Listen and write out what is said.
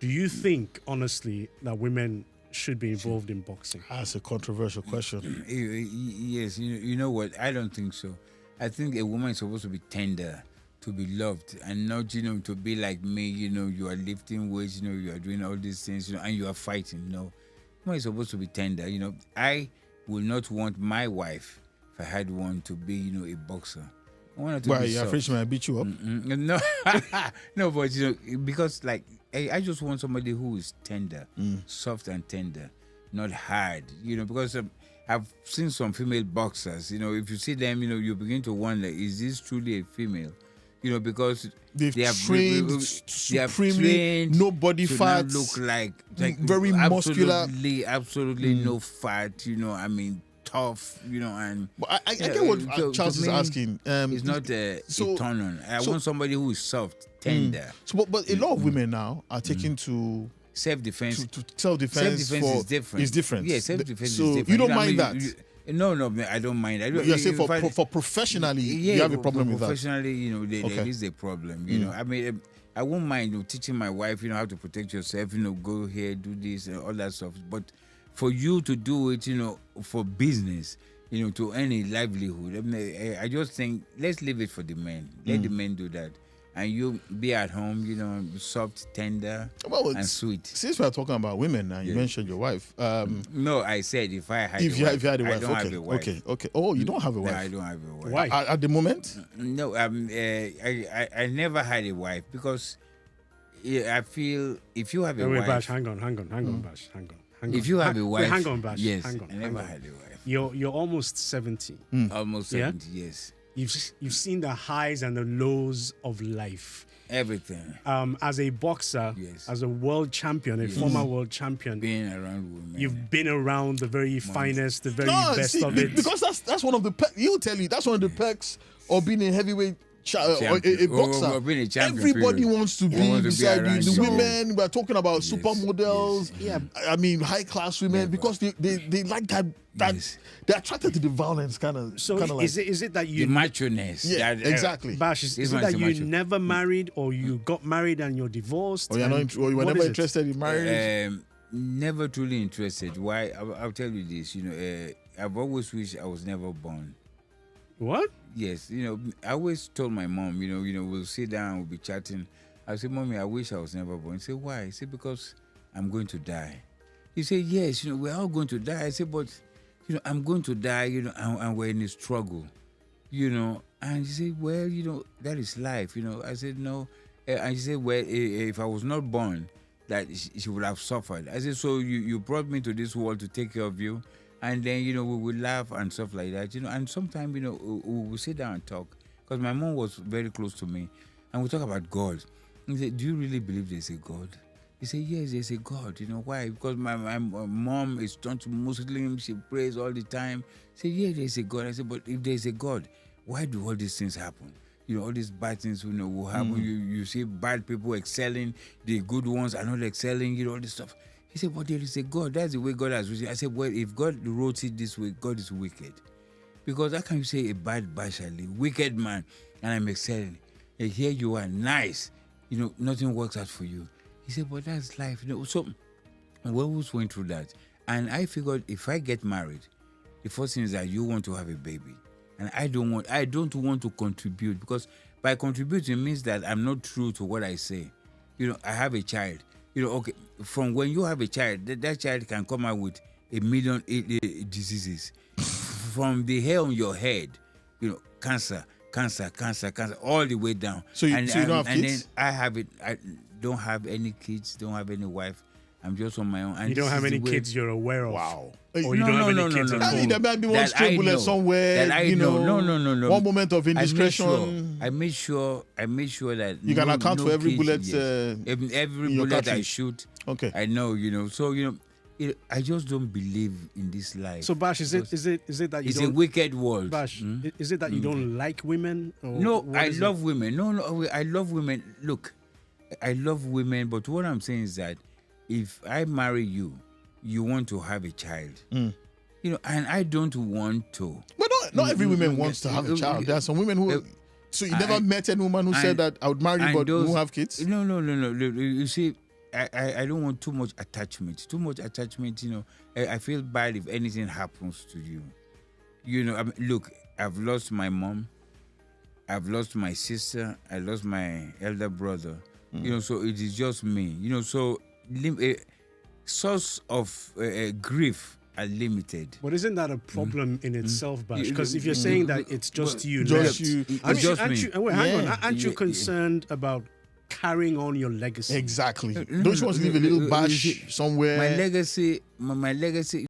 Do you think, honestly, that women should be involved in boxing? That's a controversial question. Yes, you know what? I don't think so. I think a woman is supposed to be tender, to be loved, and not, to be like me, you are lifting weights, you are doing all these things, and you are fighting. No. Woman is supposed to be tender. I will not want my wife, if I had one, to be, a boxer. I want her to Why, be you're soft. afraid she might beat you up? No, no, but because I just want somebody who is tender, soft and tender, not hard. Because I've seen some female boxers. If you see them, you begin to wonder: is this truly a female? Because They've they have trained they have supremely, trained no body to fat, not look like very muscular. absolutely no fat. Tough. And But I get what Charles to is me, asking. it's not a turn on. I want somebody who is soft, tender. But a lot of women now are taking to Self-defense. to self-defense. Self-defense is different. It's different. Yeah, self-defense is So different. you don't mind that? No, I don't mind. You're saying for professionally, you have a problem with that. Professionally, there is a problem. I won't mind teaching my wife, how to protect yourself. Go here, do this, and all that stuff. But for you to do it, for business, to earn a livelihood, I just think let's leave it for the men. Let the men do that. And you be at home, soft, tender, and sweet. Since we are talking about women now, you mentioned your wife. No, I said if I had if you had a wife, I don't have a wife. Okay. Oh, you don't have a wife? No, I don't have a wife. Why? At the moment? No, I never had a wife because I feel if you have a wife... Bash, hang on, Bash, hang on. If you have a wife... hang on, Bash. Yes, hang on, I never had a wife. You're almost 70. Almost 70, yes. You've seen the highs and the lows of life. Everything. As a boxer, Yes. as a world champion, a former world champion, Being around women. you've been around the very finest, the very best of it. Because that's one of the that's one of the perks of being a heavyweight or a boxer. Or being a champion, Everybody period. wants to Want be to be beside you. around The you. women, we're talking about supermodels. Yeah. I mean, high class women, Yeah, because they like that. Yes. They're attracted to the violence, kind of. So like, is it that The you macho-ness. yeah, That, exactly. Bash, is This it one's that the you macho. never married or you got married and you're divorced? Or you're not, or you were What never is it? interested in marriage. Never truly interested. Why? I'll tell you this. I've always wished I was never born. What? Yes, I always told my mom, we'll sit down, we'll be chatting. I said, Mommy, I wish I was never born. She said, why? I said, because I'm going to die. He said, yes, we're all going to die. I said, but, I'm going to die, and we're in a struggle, And she said, well, that is life, I said, no. And she said, well, if I was not born, that she would have suffered. I said, so you brought me to this world to take care of you. And then, we would laugh and stuff like that, And sometimes, we will sit down and talk. Because my mom was very close to me. And we talk about God. And he said, do you really believe there's a God? He said, yes, there's a God. Why? Because my mom is turned to Muslim. She prays all the time. He said, yeah, there's a God. I said, but if there's a God, why do all these things happen? All these bad things, will happen. You see bad people excelling. The good ones are not excelling, all this stuff. He said, but there is a God. That's the way God has written. I said, well, if God wrote it this way, God is wicked. Because how can you say a bad bashali, wicked man, and I'm excelling? And here you are, nice. Nothing works out for you. He said, but that's life. So we always went through that. And I figured if I get married, the first thing is that you want to have a baby. And I don't want to contribute, because by contributing means that I'm not true to what I say. I have a child. Okay, from when you have a child, that child can come out with 1 million diseases. From the hair on your head, cancer, all the way down. So you don't have and kids? Then I have it. I don't have any kids, don't have any wife. I'm just on my own. And You don't this have is any the way- kids you're aware of? Wow. Or you don't have any kids at I mean, there home? might be one That stray I bullet know. somewhere. That I know. No. One moment of indiscretion. I made sure that You can account for every kids, bullet, yes. Every in your bullet I cartridge. shoot. Okay. I know, So I just don't believe in this life. So Bash, is it that you It's a don't wicked world. Bash? Is it that you don't like women? Or No, what I is it? love women. No, I love women. Look, I love women, but what I'm saying is that if I marry you, you want to have a child. And I don't want to. But not every woman wants to have a child. There are some women who. So you never met any woman who said that I would marry you but won't have kids? No. You see, I don't want too much attachment. Too much attachment, I feel bad if anything happens to you. Look, I've lost my mom. I've lost my sister. I lost my elder brother. So it is just me. So source of grief are limited. But isn't that a problem in itself, Bash? Because if you're saying that it's just you, just left, you, it's just aren't me. you, wait, hang on, aren't you concerned about carrying on your legacy? Exactly. Don't you want to leave a little bash somewhere? My legacy,